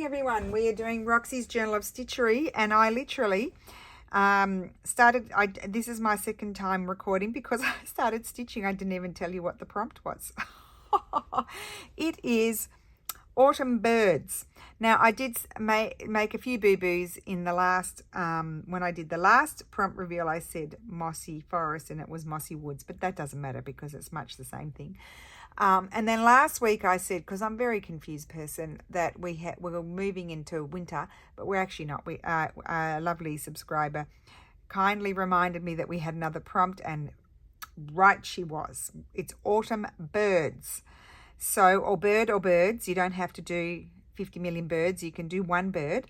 morning, everyone. We are doing Roxy's Journal of Stitchery, and I literally this is my second time recording because I started stitching. I didn't even tell you what the prompt was. It is autumn birds. Now, I did make a few boo-boos in the last, when I did the last prompt reveal, I said mossy forest and it was mossy woods, but that doesn't matter because it's much the same thing. And then last week I said, because I'm a very confused person, that we were moving into winter, but we're actually not. A lovely subscriber kindly reminded me that we had another prompt, and right she was. It's autumn birds. So, or birds. You don't have to do 50 million birds. You can do one bird.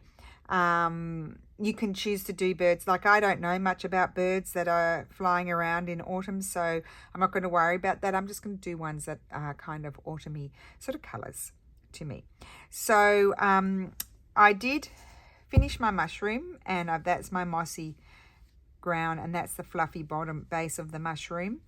You can choose to do birds. Like, I don't know much about birds that are flying around in autumn, so I'm not going to worry about that. I'm just going to do ones that are kind of autumny sort of colours to me. So I did finish my mushroom, and that's my mossy ground, and that's the fluffy bottom base of the mushroom.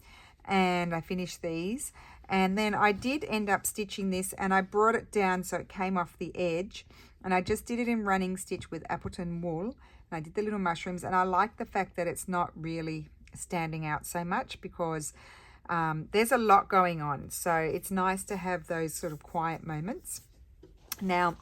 And I finished these, and then I did end up stitching this, and I brought it down so it came off the edge, and I just did it in running stitch with Appleton wool, and I did the little mushrooms, and I like the fact that it's not really standing out so much because there's a lot going on, so it's nice to have those sort of quiet moments. Now,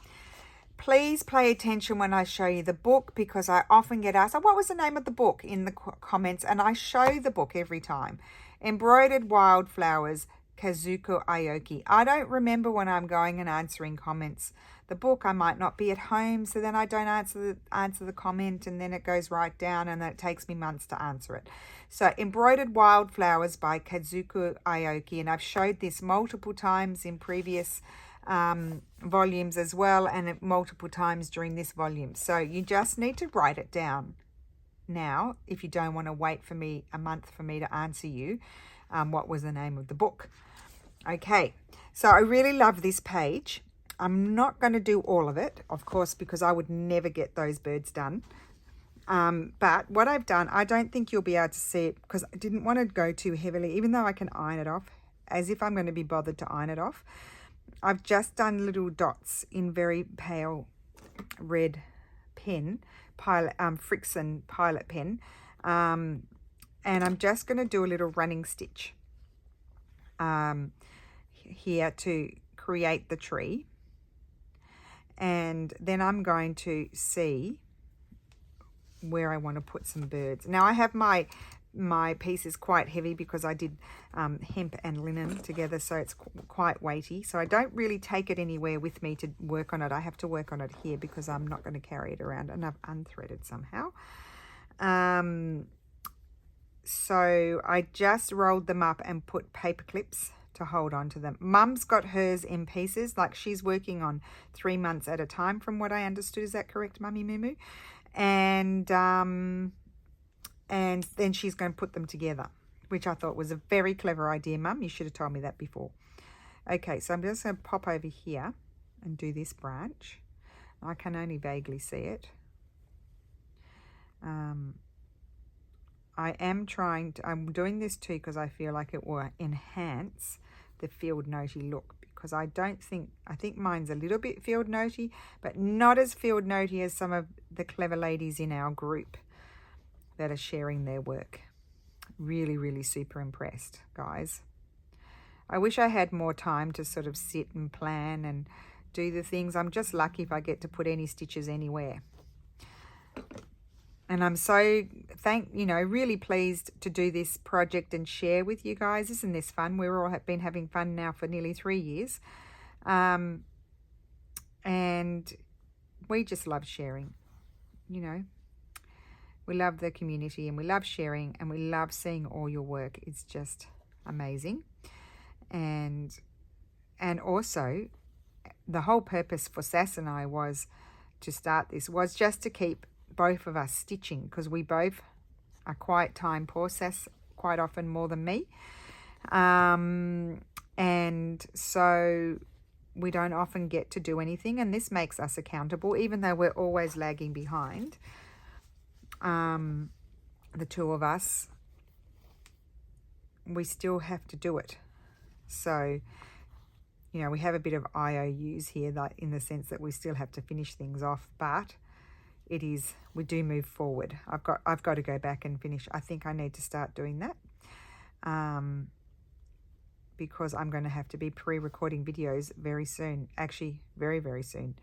please pay attention when I show you the book, because I often get asked, oh, what was the name of the book, in the comments, and I show the book every time. Embroidered Wildflowers, Kazuko Aoki. I don't remember when I'm going and answering comments. The book, I might not be at home, so then I don't answer the comment, and then it goes right down, and then it takes me months to answer it. So, Embroidered Wildflowers by Kazuko Aoki, and I've showed this multiple times in previous volumes as well, and multiple times during this volume. So you just need to write it down now if you don't want to wait for me a month for me to answer you what was the name of the book. Okay, so I really love this page. I'm not going to do all of it, of course, because I would never get those birds done. But what I've done, I don't think you'll be able to see it because I didn't want to go too heavily, even though I can iron it off, as if I'm going to be bothered to iron it off. I've just done little dots in very pale red pen, Frixion Pilot pen, and I'm just going to do a little running stitch here to create the tree, and then I'm going to see where I want to put some birds. Now, I have my piece is quite heavy because I did hemp and linen together, so it's quite weighty, so I don't really take it anywhere with me to work on it. I have to work on it here because I'm not going to carry it around, and I've unthreaded somehow. So I just rolled them up and put paper clips to hold on to them. Mum's got hers in pieces, like she's working on 3 months at a time from what I understood. Is that correct, Mummy Moo? And then she's going to put them together, which I thought was a very clever idea, Mum. You should have told me that before. Okay, so I'm just going to pop over here and do this branch. I can only vaguely see it. I'm doing this too because I feel like it will enhance the field notey look, because I think mine's a little bit field notey, but not as field notey as some of the clever ladies in our group that are sharing their work. Really, really super impressed, guys. I wish I had more time to sort of sit and plan and do the things. I'm just lucky if I get to put any stitches anywhere. And I'm so really pleased to do this project and share with you guys. Isn't this fun? We've all been having fun now for nearly 3 years. And we just love sharing, We love the community, and we love sharing, and we love seeing all your work. It's just amazing. And also, the whole purpose for Sass and I was to start this was just to keep both of us stitching, because we both are quite time poor, Sass quite often more than me. And so we don't often get to do anything, and this makes us accountable, even though we're always lagging behind. The two of us, we still have to do it. So you know, we have a bit of IOUs here, that in the sense that we still have to finish things off, but it is, we do move forward. I've got to go back and finish. I think I need to start doing that, because I'm going to have to be pre-recording videos very soon, actually very, very soon,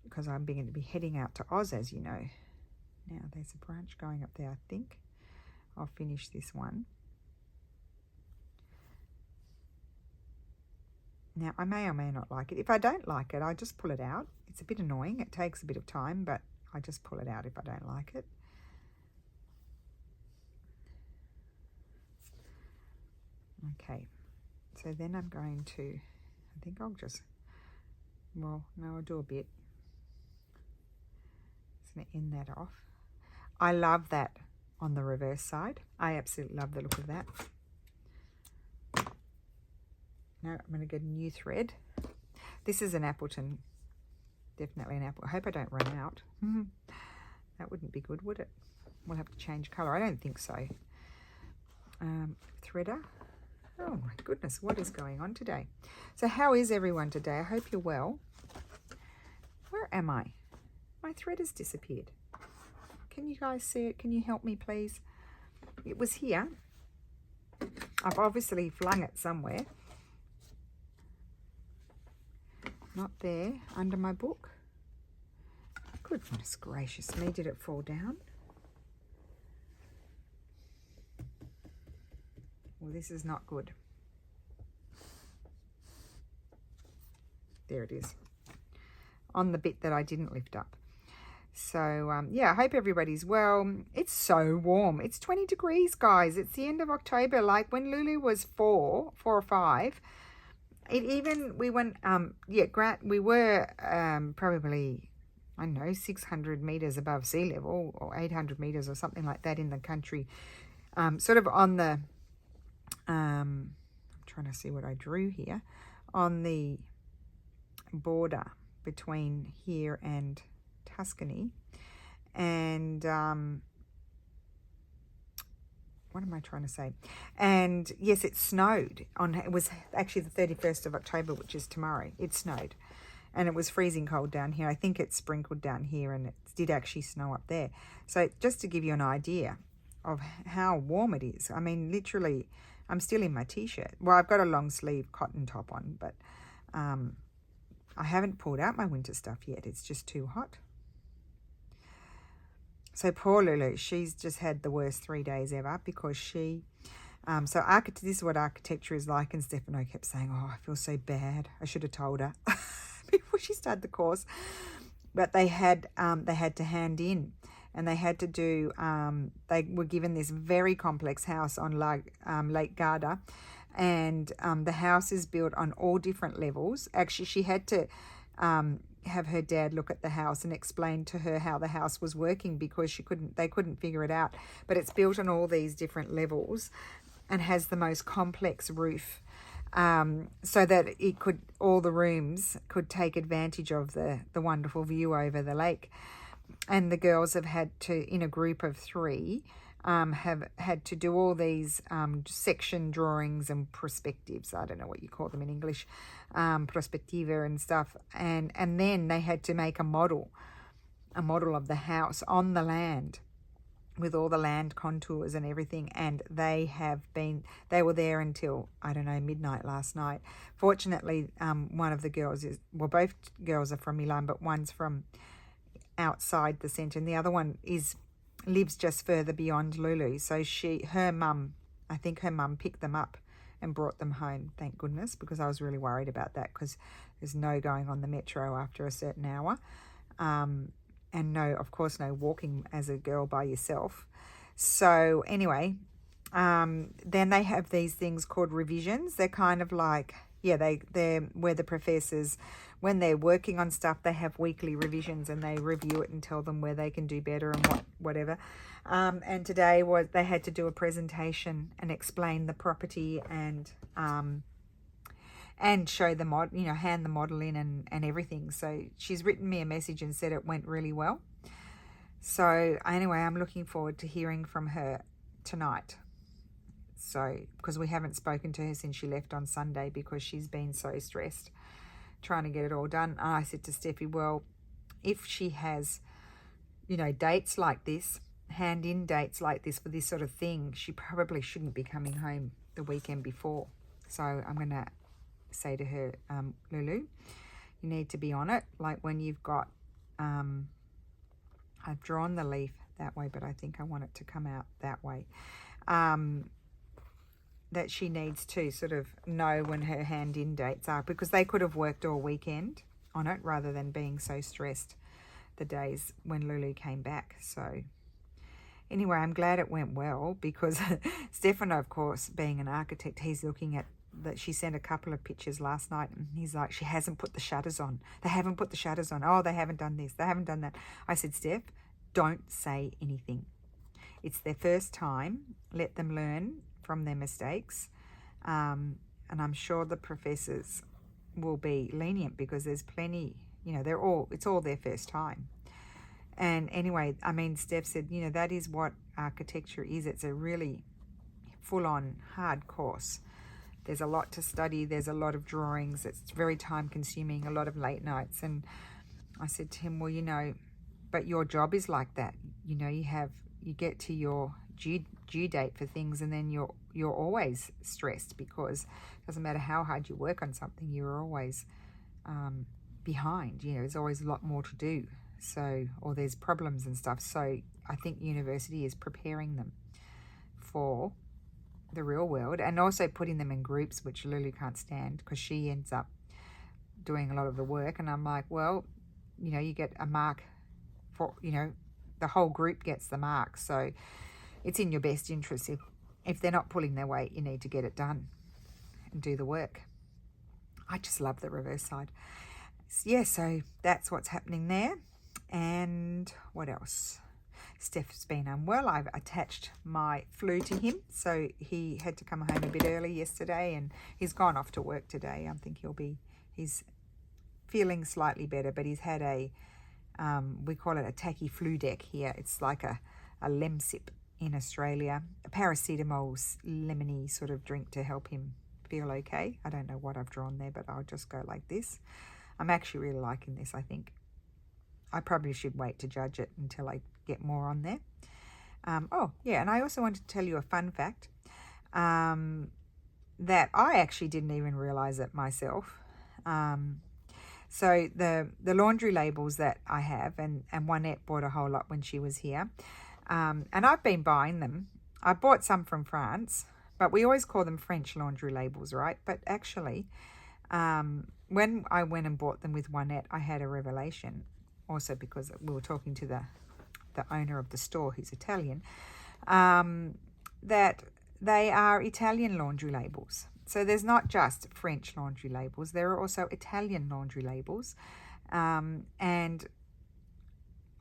because I'm going to be heading out to Oz, as you know. Now there's a branch going up there. I think I'll finish this one. Now, I may or may not like it. If I don't like it, I just pull it out. It's a bit annoying. It takes a bit of time, but I just pull it out if I don't like it. Okay, so then I'm going to, I think I'll just, well, no, I'll do a bit. Just going to end that off. I love that on the reverse side. I absolutely love the look of that. No, I'm going to get a new thread. This is an Appleton. Definitely an apple. I hope I don't run out. That wouldn't be good, would it? We'll have to change colour. I don't think so. Threader. Oh my goodness, what is going on today? So how is everyone today? I hope you're well. Where am I? My thread has disappeared. Can you guys see it? Can you help me, please? It was here. I've obviously flung it somewhere. Not there, under my book. Goodness gracious me, did it fall down? Well, this is not good. There it is. On the bit that I didn't lift up. So, yeah, I hope everybody's well. It's so warm. It's 20 degrees, guys. It's the end of October. Like when Lulu was 4 or 5, we went, we were probably, I don't know, 600 meters above sea level, or 800 meters or something like that in the country, sort of on the, I'm trying to see what I drew here, on the border between here and Tuscany. And what am I trying to say? And yes, it snowed it was actually the 31st of October, which is tomorrow. It snowed and it was freezing cold down here. I think it sprinkled down here and it did actually snow up there. So just to give you an idea of how warm it is. I mean, literally, I'm still in my t-shirt. Well, I've got a long sleeve cotton top on, but I haven't pulled out my winter stuff yet. It's just too hot. So poor Lulu, she's just had the worst 3 days ever because she, this is what architecture is like, and Stefano kept saying, oh, I feel so bad. I should have told her before she started the course. But they had to hand in, and they had to do, they were given this very complex house on Lake Garda, and the house is built on all different levels. Actually, she had to have her dad look at the house and explain to her how the house was working because they couldn't figure it out. But it's built on all these different levels and has the most complex roof, so that all the rooms could take advantage of the wonderful view over the lake. And the girls have had to, in a group of 3, have had to do all these section drawings and perspectives. I don't know what you call them in English, prospettiva and stuff. And then they had to make a model of the house on the land with all the land contours and everything. And they were there until, I don't know, midnight last night. Fortunately, one of the girls both girls are from Milan, but one's from outside the centre and the other one lives just further beyond Lulu. So her mum picked them up and brought them home, thank goodness, because I was really worried about that because there's no going on the metro after a certain hour. And of course, no walking as a girl by yourself. So anyway, then they have these things called revisions. They're kind of like, they're where the professors, when they're working on stuff, they have weekly revisions and they review it and tell them where they can do better and whatever. And today they had to do a presentation and explain the property and show the hand the model in and everything. So she's written me a message and said it went really well. So anyway, I'm looking forward to hearing from her tonight. So, because we haven't spoken to her since she left on Sunday because she's been so stressed trying to get it all done. And I said to Steffi, well, if she has, you know, dates like this, hand-in dates like this for this sort of thing, she probably shouldn't be coming home the weekend before. So I'm going to say to her, Lulu, you need to be on it. Like when you've got, I've drawn the leaf that way, but I think I want it to come out that way. That she needs to sort of know when her hand-in dates are, because they could have worked all weekend on it rather than being so stressed the days when Lulu came back. So anyway, I'm glad it went well, because Stefano, of course, being an architect, he's looking at that. She sent a couple of pictures last night and he's like, she hasn't put the shutters on. They haven't put the shutters on. Oh, they haven't done this. They haven't done that. I said, Steph, don't say anything. It's their first time. Let them learn from their mistakes. And I'm sure the professors will be lenient, because there's plenty, you know, it's all their first time. And anyway, I mean, Steph said, you know, that is what architecture is. It's a really full-on hard course. There's a lot to study. There's a lot of drawings. It's very time-consuming, a lot of late nights. And I said to him, well, you know, but your job is like that. You know, you get to your due date for things, and then you're always stressed, because it doesn't matter how hard you work on something, you're always behind. You know, there's always a lot more to do. So, or there's problems and stuff. So I think university is preparing them for the real world, and also putting them in groups, which Lulu can't stand, because she ends up doing a lot of the work. And I'm like, well, you know, you get a mark for, you know, the whole group gets the mark. So it's in your best interest. If they're not pulling their weight, you need to get it done and do the work. I just love the reverse side. Yeah, so that's what's happening there. And what else? Steph's been unwell. I've attached my flu to him, so he had to come home a bit early yesterday, and he's gone off to work today. I think he's feeling slightly better, but he's had a, we call it a tacky flu deck here. It's like a Lemsip in Australia, a paracetamol lemony sort of drink to help him feel okay. I don't know what I've drawn there, but I'll just go like this. I'm actually really liking this, I think. I probably should wait to judge it until I get more on there. Oh, yeah, and I also wanted to tell you a fun fact that I actually didn't even realise it myself. So the laundry labels that I have, and Juanette bought a whole lot when she was here, and I've been buying them. I bought some from France, but we always call them French laundry labels, right? But actually, when I went and bought them with Juanette, I had a revelation. Also because we were talking to the owner of the store, who's Italian, that they are Italian laundry labels. So there's not just French laundry labels, there are also Italian laundry labels. And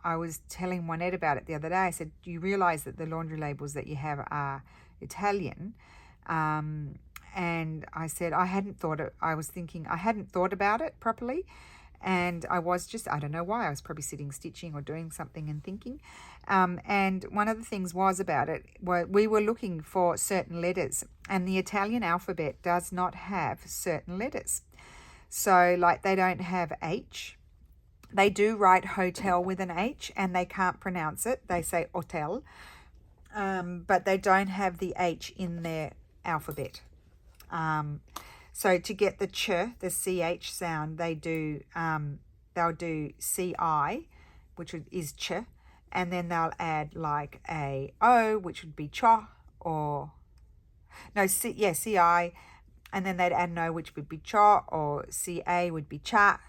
I was telling Juanette about it the other day. I said, do you realise that the laundry labels that you have are Italian? And I said, I hadn't thought about it properly. And I was just, I don't know why, I was probably sitting stitching or doing something and thinking. And one of the things was about it, we were looking for certain letters, and the Italian alphabet does not have certain letters. So like they don't have H. They do write hotel with an H, and they can't pronounce it. They say hotel, but they don't have the H in their alphabet. So to get the ch, the ch sound, they'll do ci, which is ch, and then they'll add like a o, which would be cha, or no, ci, and then they'd add an o, which would be cha, or ca would be cha,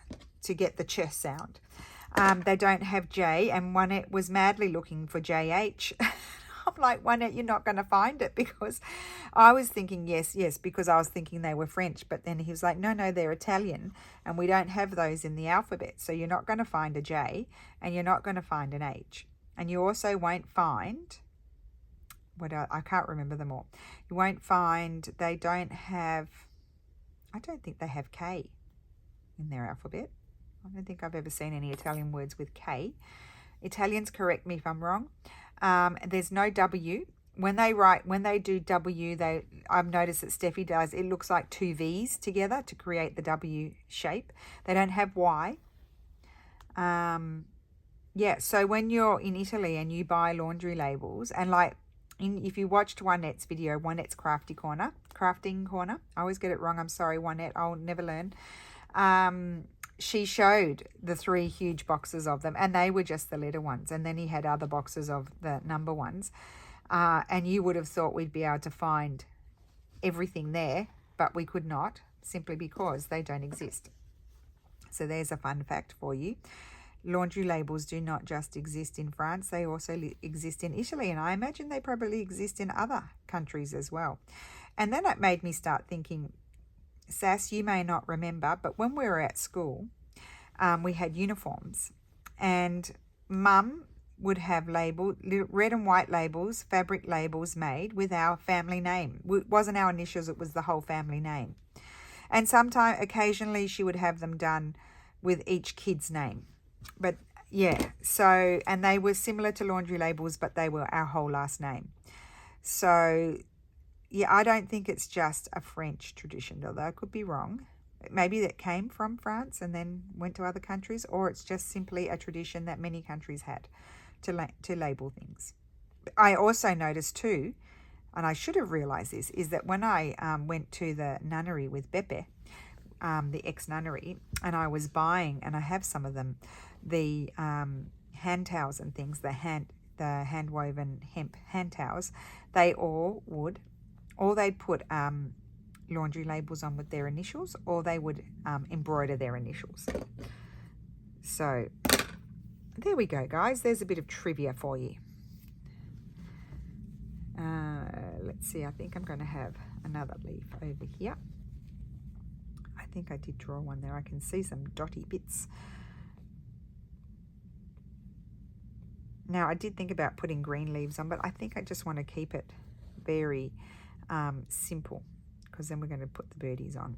to get the ch sound. They don't have j, and Juanette was madly looking for jh. I'm like, Juanette, you're not going to find it, because I was thinking yes, because I was thinking they were French. But then he was like, no, they're Italian, and we don't have those in the alphabet. So you're not going to find a J, and you're not going to find an H. And you also won't find, I can't remember them all. You won't find, I don't think they have K in their alphabet. I don't think I've ever seen any Italian words with K. Italians, correct me if I'm wrong. There's no W when they do W, I've noticed that Steffi does, it looks like two V's together to create the W shape. They don't have Y. Yeah, so when you're in Italy and you buy laundry labels, and like, if you watched Juanette's video, Juanette's crafting corner, I always get it wrong, I'm sorry, Juanette, I'll never learn. She showed the 3 huge boxes of them, and they were just the letter ones, and then he had other boxes of the number ones, and you would have thought we'd be able to find everything there, but we could not, simply because they don't exist. So there's a fun fact for you. Laundry labels do not just exist in France, they also exist in Italy, and I imagine they probably exist in other countries as well. And then it made me start thinking, Sass, you may not remember, but when we were at school, we had uniforms, and Mum would have red and white labels, fabric labels made with our family name. It wasn't our initials, it was the whole family name. And occasionally she would have them done with each kid's name. But yeah, so, and they were similar to laundry labels, but they were our whole last name. So yeah, I don't think it's just a French tradition, although I could be wrong. Maybe that came from France and then went to other countries, or it's just simply a tradition that many countries had to label things. I also noticed too, and I should have realised this, is that when I went to the nunnery with Beppe, the ex-nunnery, and I was buying, and I have some of them, the hand towels and things, the hand-woven hemp hand towels, they'd put laundry labels on with their initials, or they would embroider their initials. So there we go, guys. There's a bit of trivia for you. Let's see, I think I'm going to have another leaf over here. I think I did draw one there. I can see some dotty bits. Now, I did think about putting green leaves on, but I think I just want to keep it very simple, because then we're going to put the birdies on.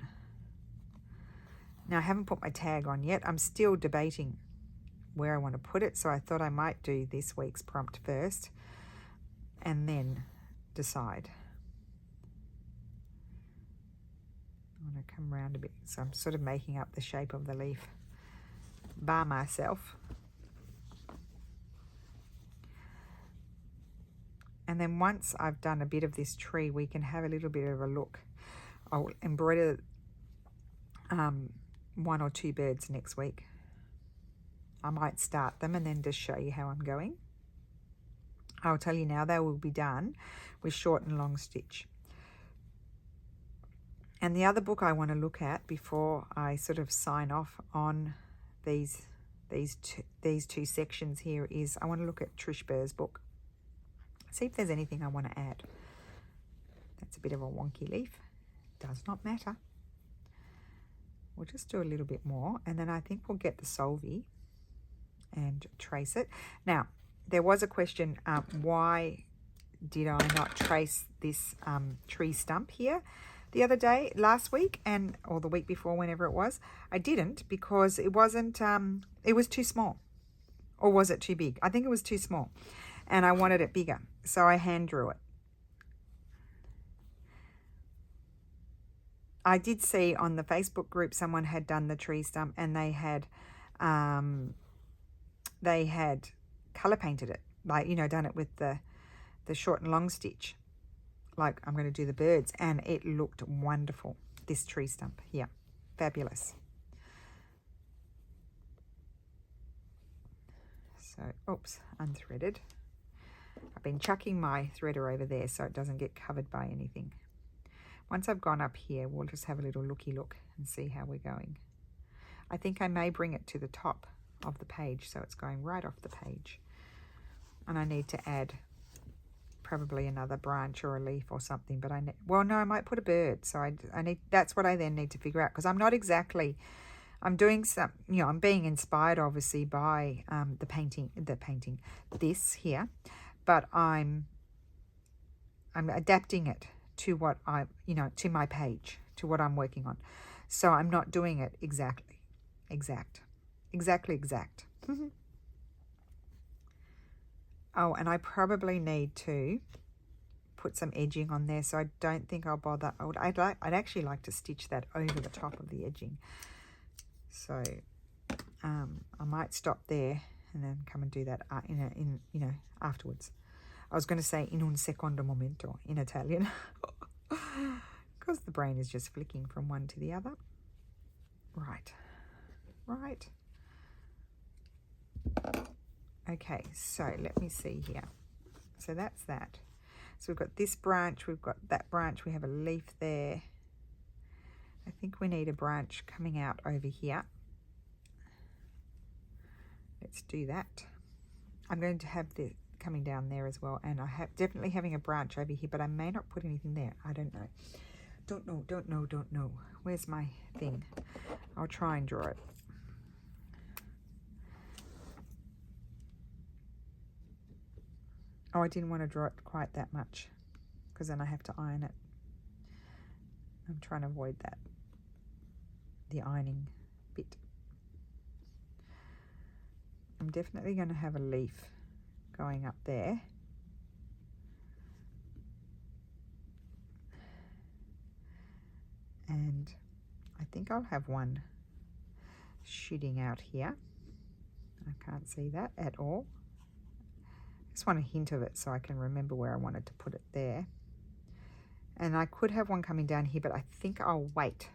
Now, I haven't put my tag on yet. I'm still debating where I want to put it, so I thought I might do this week's prompt first and then decide. I want to come around a bit, so I'm sort of making up the shape of the leaf by myself. And then once I've done a bit of this tree, we can have a little bit of a look. I'll embroider 1 or 2 birds next week. I might start them and then just show you how I'm going. I'll tell you now, they will be done with short and long stitch. And the other book I want to look at before I sort of sign off on these two sections here is, I want to look at Trish Burr's book. See if there's anything I want to add. That's a bit of a wonky leaf. Does not matter. We'll just do a little bit more, and then I think we'll get the Solvay and trace it. Now, there was a question, why did I not trace this tree stump here the other day, last week, or the week before, whenever it was? I didn't, because it wasn't, it was too small. Or was it too big? I think it was too small, and I wanted it bigger, so I hand drew it. I did see on the Facebook group someone had done the tree stump, and they had colour painted it, like, done it with the short and long stitch, like I'm going to do the birds, and it looked wonderful, this tree stump here. Fabulous. So, oops, unthreaded. I've been chucking my threader over there so it doesn't get covered by anything. Once I've gone up here, we'll just have a little looky look and see how we're going. I think I may bring it to the top of the page, so it's going right off the page. And I need to add probably another branch or a leaf or something, but well, no, I might put a bird. So I need, that's what I then need to figure out, because I'm not exactly, I'm doing some, I'm being inspired obviously by this here, but I'm adapting it to what to my page, to what I'm working on. So I'm not doing it exactly. Oh, and I probably need to put some edging on there, so I don't think I'll bother. I'd actually like to stitch that over the top of the edging. So I might stop there and then come and do that afterwards. I was going to say in un secondo momento in Italian, because the brain is just flicking from one to the other. Right. Okay, so let me see here. So that's that. So we've got this branch, we've got that branch, we have a leaf there. I think we need a branch coming out over here. Let's do that. I'm going to have this coming down there as well, and I have definitely having a branch over here, but I may not put anything there. I don't know. Don't know. Where's my thing? I'll try and draw it. Oh, I didn't want to draw it quite that much because then I have to iron it. I'm trying to avoid that, the ironing bit. I'm definitely going to have a leaf going up there. And I think I'll have one shooting out here. I can't see that at all. Just want a hint of it so I can remember where I wanted to put it there. And I could have one coming down here, but I think I'll wait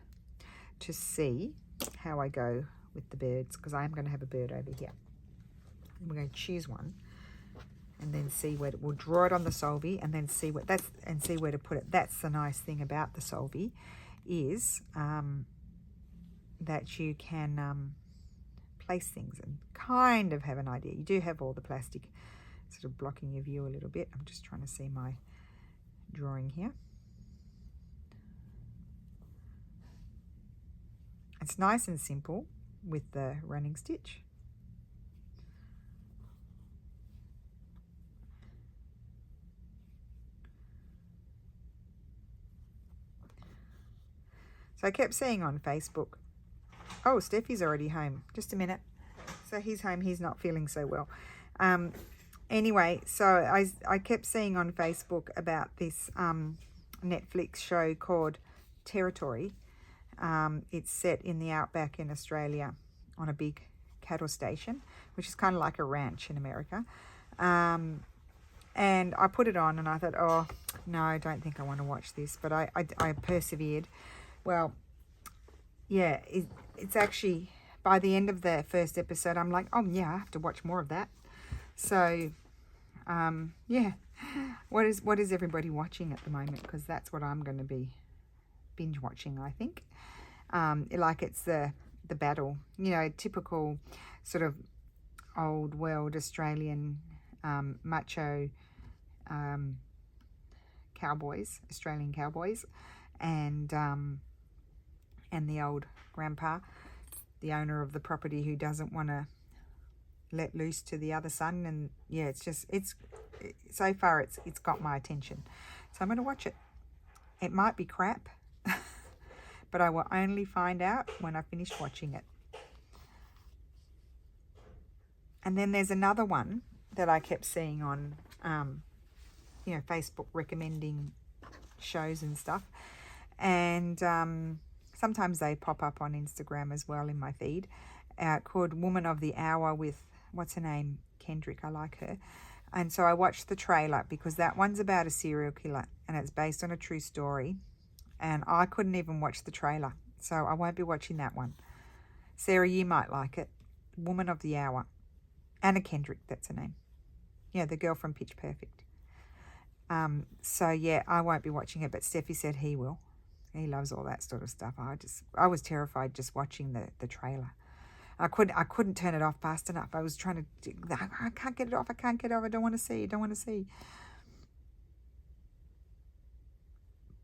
to see how I go with the birds, because I am going to have a bird over here. And we're going to choose one and then see where we'll draw it on the solvay and then see what that's and see where to put it. That's the nice thing about the solvay, is that you can place things and kind of have an idea. You do have all the plastic sort of blocking your view a little bit. I'm just trying to see my drawing here. It's nice and simple with the running stitch. So I kept seeing on Facebook, oh, Steffi's already home. Just a minute. So he's home. He's not feeling so well. Anyway, so I kept seeing on Facebook about this Netflix show called Territory. It's set in the outback in Australia on a big cattle station, which is kind of like a ranch in America. And I put it on and I thought, oh, no, I don't think I want to watch this. But I persevered. Well, yeah, it's actually, by the end of the first episode, I'm like, oh, yeah, I have to watch more of that. So, yeah, what is everybody watching at the moment? Because that's what I'm going to be binge watching, I think. Like it's the battle, typical sort of old world Australian macho cowboys, Australian cowboys, and the old grandpa, the owner of the property, who doesn't want to let loose to the other son. And yeah, it's so far it's got my attention, so I'm going to watch it. It might be crap, but I will only find out when I finish watching it. And then there's another one that I kept seeing on Facebook recommending shows and stuff, and sometimes they pop up on Instagram as well in my feed, called Woman of the Hour with, what's her name, Kendrick. I like her. And so I watched the trailer because that one's about a serial killer and it's based on a true story, and I couldn't even watch the trailer, so I won't be watching that one. Sarah, you might like it. Woman of the Hour. Anna Kendrick, that's her name. Yeah, the girl from Pitch Perfect. So yeah, I won't be watching it, but Steffi said he will. He loves all that sort of stuff. I was terrified just watching the trailer. I couldn't turn it off fast enough. I was trying to, I can't get it off. I don't want to see.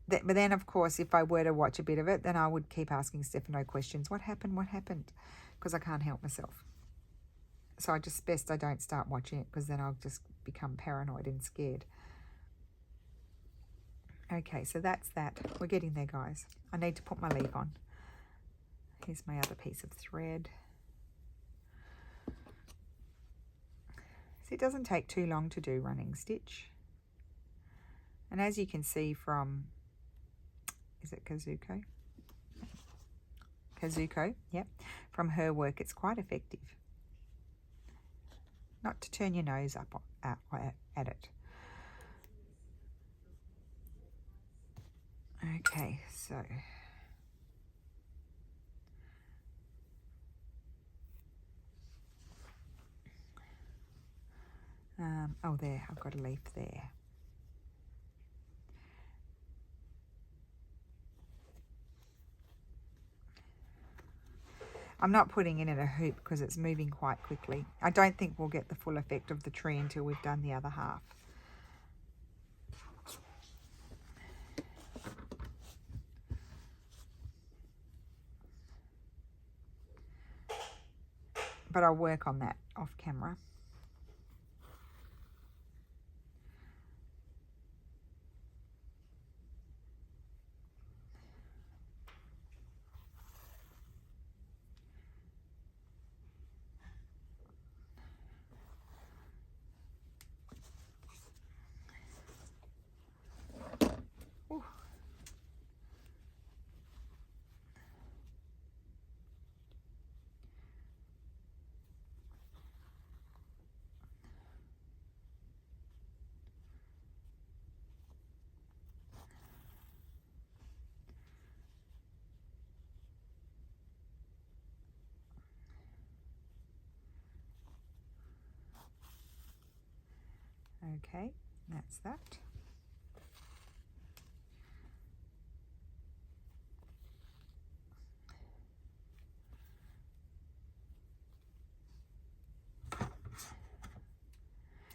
But then, of course, if I were to watch a bit of it, then I would keep asking Stefano questions. What happened? Because I can't help myself. So best I don't start watching it, because then I'll just become paranoid and scared. Okay, so that's that. We're getting there, guys. I need to put my leaf on. Here's my other piece of thread. See, it doesn't take too long to do running stitch. And as you can see from, is it Kazuko? Kazuko, yep. From her work, it's quite effective. Not to turn your nose up at it. Okay, so oh, there, I've got a leaf there. I'm not putting it in a hoop because it's moving quite quickly. I don't think we'll get the full effect of the tree until we've done the other half. But I'll work on that off camera. Ooh. Okay, that's that.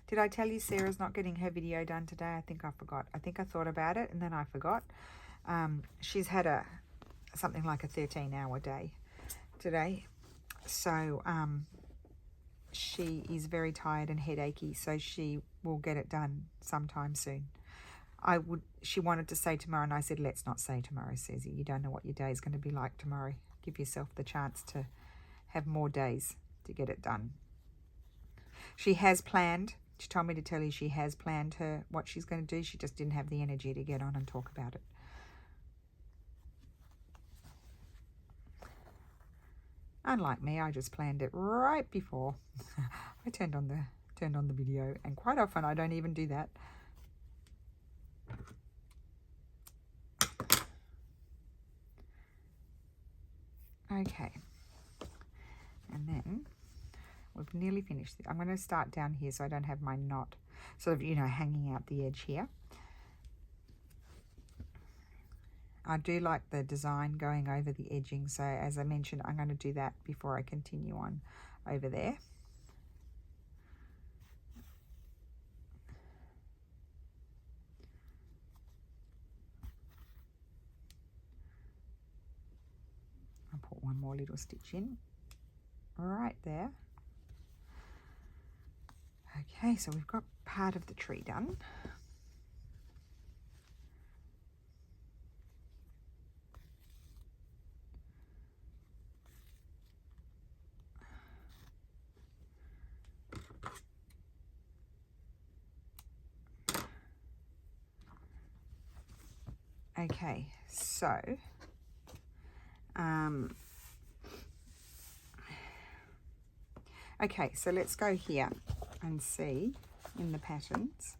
Did I tell you Sarah's not getting her video done today? I think I forgot. I think I thought about it and then I forgot. She's had something like a 13-hour day today. So she is very tired and headachy, so she will get it done sometime soon. She wanted to say tomorrow, and I said, let's not say tomorrow, Susie. You don't know what your day is going to be like tomorrow. Give yourself the chance to have more days to get it done. She has planned. She told me to tell you she has planned what she's going to do. She just didn't have the energy to get on and talk about it. Unlike me, I just planned it right before I turned on the video, and quite often I don't even do that. Okay, and then we've nearly finished. I'm going to start down here so I don't have my knot sort of, hanging out the edge here. I do like the design going over the edging, so as I mentioned, I'm going to do that before I continue on over there. I'll put one more little stitch in right there. Okay, so we've got part of the tree done. Okay, so okay, so let's go here and see in the patterns.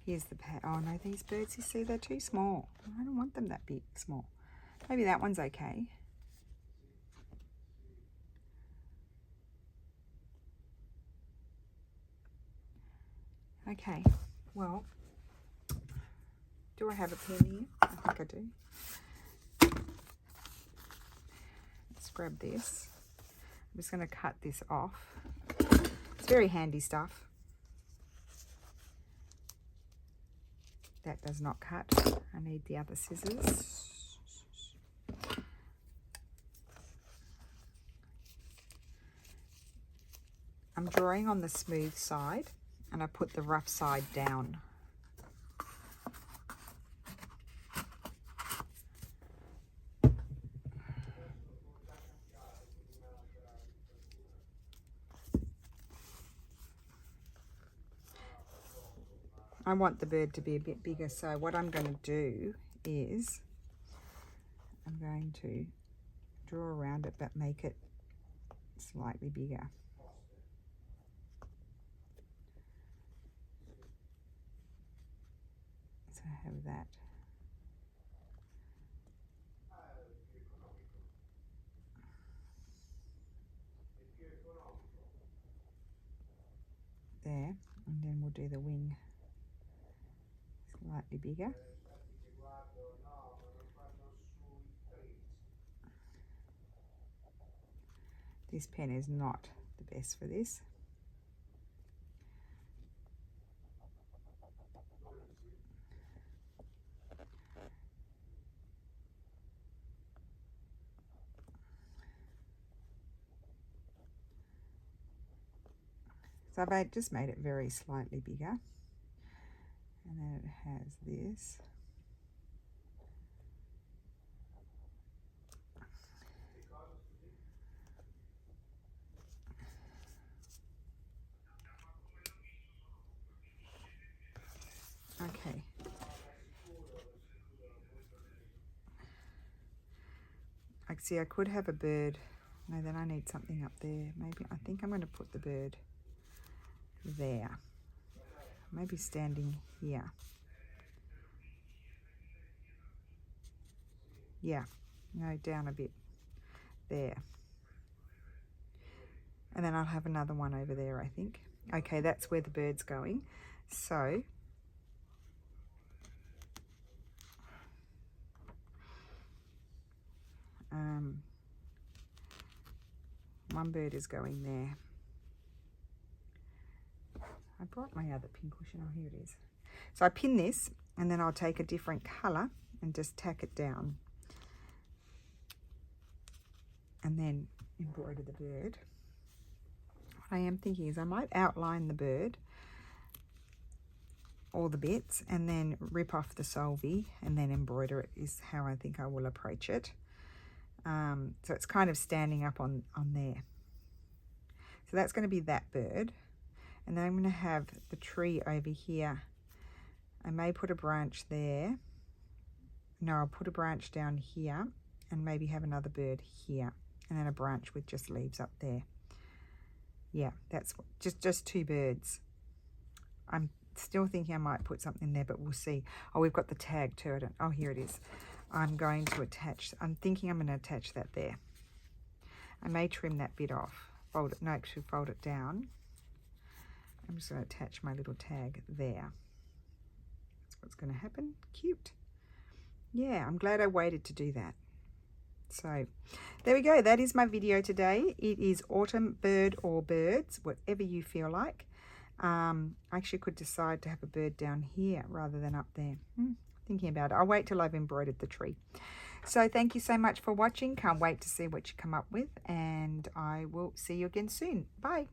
Here's the oh no, these birds, you see, they're too small. I don't want them that big, small. Maybe that one's okay. Okay, well, do I have a pen here? I think I do. Let's grab this. I'm just going to cut this off. It's very handy stuff. That does not cut. I need the other scissors. I'm drawing on the smooth side and I put the rough side down. I want the bird to be a bit bigger, so what I'm going to do is I'm going to draw around it but make it slightly bigger. So I have that. There, and then we'll do the wing slightly bigger. This pen is not the best for this. So I've just made it very slightly bigger. And then it has this. Okay. I could have a bird. No, then I need something up there. Maybe, I think I'm going to put the bird there. Maybe standing here. Yeah, no, down a bit. There. And then I'll have another one over there, I think. Okay, that's where the bird's going. So, one bird is going there. I brought my other pin cushion. Oh, here it is. So I pin this, and then I'll take a different colour and just tack it down. And then embroider the bird. What I am thinking is I might outline the bird, all the bits, and then rip off the solvay and then embroider it is how I think I will approach it. So it's kind of standing up on there. So that's going to be that bird. And then I'm going to have the tree over here. I may put a branch there. No, I'll put a branch down here and maybe have another bird here. And then a branch with just leaves up there. Yeah, that's just two birds. I'm still thinking I might put something there, but we'll see. Oh, we've got the tag turret. Oh, here it is. I'm going to attach, I'm thinking I'm going to attach that there. I may trim that bit off. Fold it, no, actually fold it down. I'm just going to attach my little tag there. That's what's going to happen. Cute. Yeah, I'm glad I waited to do that. So there we go. That is my video today. It is autumn bird or birds, whatever you feel like. I actually could decide to have a bird down here rather than up there. Thinking about it. I'll wait till I've embroidered the tree. So thank you so much for watching. Can't wait to see what you come up with, and I will see you again soon. Bye.